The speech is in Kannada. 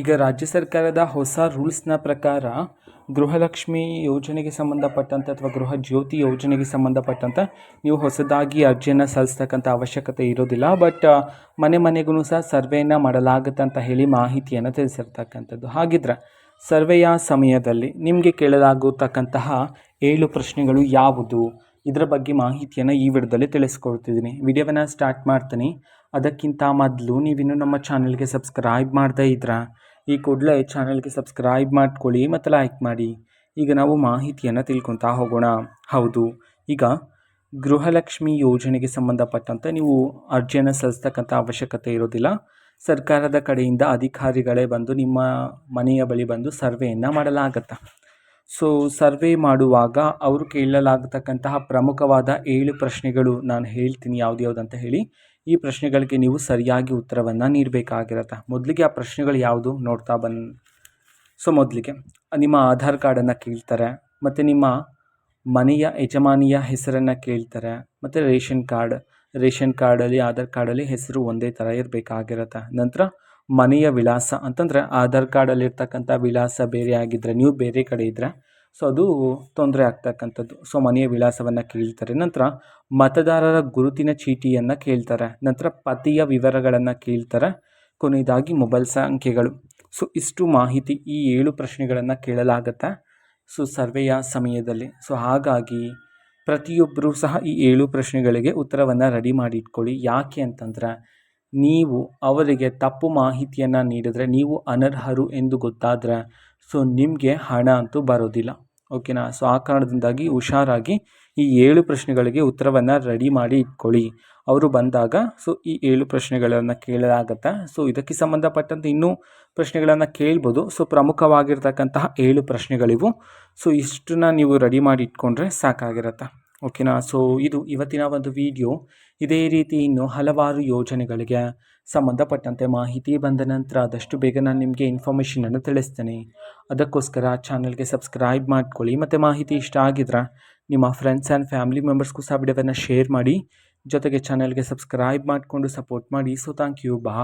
ಈಗ ರಾಜ್ಯ ಸರ್ಕಾರದ ಹೊಸ ರೂಲ್ಸ್ನ ಪ್ರಕಾರ ಗೃಹಲಕ್ಷ್ಮಿ ಯೋಜನೆಗೆ ಸಂಬಂಧಪಟ್ಟಂತೆ ಅಥವಾ ಗೃಹ ಜ್ಯೋತಿ ಯೋಜನೆಗೆ ಸಂಬಂಧಪಟ್ಟಂತೆ ನೀವು ಹೊಸದಾಗಿ ಅರ್ಜಿಯನ್ನು ಸಲ್ಲಿಸ್ತಕ್ಕಂಥ ಅವಶ್ಯಕತೆ ಇರೋದಿಲ್ಲ. ಬಟ್ ಮನೆ ಮನೆಗೂ ಸಹ ಸರ್ವೆಯನ್ನು ಮಾಡಲಾಗುತ್ತೆ ಅಂತ ಹೇಳಿ ಮಾಹಿತಿಯನ್ನು ತಿಳಿಸಿರ್ತಕ್ಕಂಥದ್ದು. ಹಾಗಿದ್ರೆ ಸರ್ವೆಯ ಸಮಯದಲ್ಲಿ ನಿಮಗೆ ಕೇಳಲಾಗುತ್ತಕ್ಕಂತಹ 7 ಪ್ರಶ್ನೆಗಳು ಯಾವುದು? ಇದರ ಬಗ್ಗೆ ಮಾಹಿತಿಯನ್ನು ಈ ವಿಡಿಯೋದಲ್ಲಿ ತಿಳಿಸ್ಕೊಡ್ತಿದ್ದೀನಿ. ವಿಡಿಯೋವನ್ನು ಸ್ಟಾರ್ಟ್ ಮಾಡ್ತೀನಿ. ಅದಕ್ಕಿಂತ ಮೊದಲು ನೀವಿನ್ನೂ ನಮ್ಮ ಚಾನಲ್ಗೆ ಸಬ್ಸ್ಕ್ರೈಬ್ ಮಾಡದೇ ಇದ್ದರೆ ಈ ಕೂಡಲೇ ಚಾನಲ್ಗೆ ಸಬ್ಸ್ಕ್ರೈಬ್ ಮಾಡ್ಕೊಳ್ಳಿ ಮತ್ತು ಲೈಕ್ ಮಾಡಿ. ಈಗ ನಾವು ಮಾಹಿತಿಯನ್ನು ತಿಳ್ಕೊತಾ ಹೋಗೋಣ. ಹೌದು, ಈಗ ಗೃಹಲಕ್ಷ್ಮಿ ಯೋಜನೆಗೆ ಸಂಬಂಧಪಟ್ಟಂತೆ ನೀವು ಅರ್ಜಿಯನ್ನು ಸಲ್ಲಿಸ್ತಕ್ಕಂಥ ಅವಶ್ಯಕತೆ ಇರೋದಿಲ್ಲ. ಸರ್ಕಾರದ ಕಡೆಯಿಂದ ಅಧಿಕಾರಿಗಳೇ ಬಂದು ನಿಮ್ಮ ಮನೆಯ ಬಳಿ ಬಂದು ಸರ್ವೆಯನ್ನು ಮಾಡಲಾಗತ್ತೆ. ಸೊ ಸರ್ವೆ ಮಾಡುವಾಗ ಅವರು ಕೇಳಲಾಗತಕ್ಕಂತಹ ಪ್ರಮುಖವಾದ 7 ಪ್ರಶ್ನೆಗಳು ನಾನು ಹೇಳ್ತೀನಿ ಯಾವ್ದು ಅಂತ ಹೇಳಿ. ಈ ಪ್ರಶ್ನೆಗಳಿಗೆ ನೀವು ಸರಿಯಾಗಿ ಉತ್ತರವನ್ನು ನೀಡಬೇಕಾಗಿರುತ್ತೆ. ಮೊದಲಿಗೆ ಆ ಪ್ರಶ್ನೆಗಳು ಯಾವುದು ನೋಡ್ತಾ ಬನ್ನಿ. ಸೊ ಮೊದಲಿಗೆ ನಿಮ್ಮ ಆಧಾರ್ ಕಾರ್ಡನ್ನು ಕೇಳ್ತಾರೆ, ಮತ್ತು ನಿಮ್ಮ ಮನೆಯ ಯಜಮಾನಿಯ ಹೆಸರನ್ನು ಕೇಳ್ತಾರೆ, ಮತ್ತು ರೇಷನ್ ಕಾರ್ಡಲ್ಲಿ ಆಧಾರ್ ಕಾರ್ಡಲ್ಲಿ ಹೆಸರು ಒಂದೇ ಥರ ಇರಬೇಕಾಗಿರುತ್ತೆ. ನಂತರ ಮನೆಯ ವಿಳಾಸ ಅಂತಂದರೆ ಆಧಾರ್ ಕಾರ್ಡಲ್ಲಿರ್ತಕ್ಕಂಥ ವಿಳಾಸ ಬೇರೆ ಆಗಿದ್ದರೆ, ನೀವು ಬೇರೆ ಕಡೆ ಇದ್ದರೆ ಸೊ ಅದು ತೊಂದರೆ ಆಗ್ತಕ್ಕಂಥದ್ದು. ಸೊ ಮನೆಯ ವಿಳಾಸವನ್ನು ಕೇಳ್ತಾರೆ. ನಂತರ ಮತದಾರರ ಗುರುತಿನ ಚೀಟಿಯನ್ನು ಕೇಳ್ತಾರೆ. ನಂತರ ಪತಿಯ ವಿವರಗಳನ್ನು ಕೇಳ್ತಾರೆ. ಕೊನೆಯದಾಗಿ ಮೊಬೈಲ್ ಸಂಖ್ಯೆಗಳು. ಸೊ ಇಷ್ಟು ಮಾಹಿತಿ ಈ 7 ಪ್ರಶ್ನೆಗಳನ್ನು ಕೇಳಲಾಗುತ್ತೆ ಸೊ ಸರ್ವೆಯ ಸಮಯದಲ್ಲಿ. ಸೊ ಹಾಗಾಗಿ ಪ್ರತಿಯೊಬ್ಬರೂ ಸಹ ಈ 7 ಪ್ರಶ್ನೆಗಳಿಗೆ ಉತ್ತರವನ್ನು ರೆಡಿ ಮಾಡಿ ಇಟ್ಕೊಳ್ಳಿ. ಯಾಕೆ ಅಂತಂದರೆ ನೀವು ಅವರಿಗೆ ತಪ್ಪು ಮಾಹಿತಿಯನ್ನು ನೀಡಿದ್ರೆ, ನೀವು ಅನರ್ಹರು ಎಂದು ಗೊತ್ತಾದರೆ ಸೊ ನಿಮಗೆ ಹಣ ಅಂತೂ ಬರೋದಿಲ್ಲ. ಓಕೆನಾ? ಸೊ ಆ ಕಾರಣದಿಂದಾಗಿ ಹುಷಾರಾಗಿ ಈ 7 ಪ್ರಶ್ನೆಗಳಿಗೆ ಉತ್ತರವನ್ನು ರೆಡಿ ಮಾಡಿ ಇಟ್ಕೊಳ್ಳಿ. ಅವರು ಬಂದಾಗ ಸೊ ಈ 7 ಪ್ರಶ್ನೆಗಳನ್ನು ಕೇಳಲಾಗತ್ತೆ. ಸೊ ಇದಕ್ಕೆ ಸಂಬಂಧಪಟ್ಟಂತೆ ಇನ್ನೂ ಪ್ರಶ್ನೆಗಳನ್ನು ಕೇಳ್ಬೋದು. ಸೊ ಪ್ರಮುಖವಾಗಿರ್ತಕ್ಕಂತಹ 7 ಪ್ರಶ್ನೆಗಳಿವು. ಸೊ ಇಷ್ಟನ್ನ ನೀವು ರೆಡಿ ಮಾಡಿ ಇಟ್ಕೊಂಡ್ರೆ ಸಾಕಾಗಿರುತ್ತೆ. ಓಕೆನಾ? ಸೊ ಇದು ಇವತ್ತಿನ ಒಂದು ವಿಡಿಯೋ. ಇದೇ ರೀತಿ ಇನ್ನೂ ಹಲವಾರು ಯೋಜನೆಗಳಿಗೆ ಸಂಬಂಧಪಟ್ಟಂತೆ ಮಾಹಿತಿ ಬಂದ ನಂತರ ಆದಷ್ಟು ಬೇಗ ನಾನು ನಿಮಗೆ ಇನ್ಫಾರ್ಮೇಷನನ್ನು ತಿಳಿಸ್ತೇನೆ. ಅದಕ್ಕೋಸ್ಕರ ಚಾನಲ್ಗೆ ಸಬ್ಸ್ಕ್ರೈಬ್ ಮಾಡ್ಕೊಳ್ಳಿ. ಮತ್ತು ಮಾಹಿತಿ ಇಷ್ಟ ಆಗಿದ್ರೆ ನಿಮ್ಮ ಫ್ರೆಂಡ್ಸ್ ಆ್ಯಂಡ್ ಫ್ಯಾಮಿಲಿ ಮೆಂಬರ್ಸ್ಗೂ ಸಹ ವಿಡಿಯೋವನ್ನು ಶೇರ್ ಮಾಡಿ. ಜೊತೆಗೆ ಚಾನಲ್ಗೆ ಸಬ್ಸ್ಕ್ರೈಬ್ ಮಾಡಿಕೊಂಡು ಸಪೋರ್ಟ್ ಮಾಡಿ. So thank you.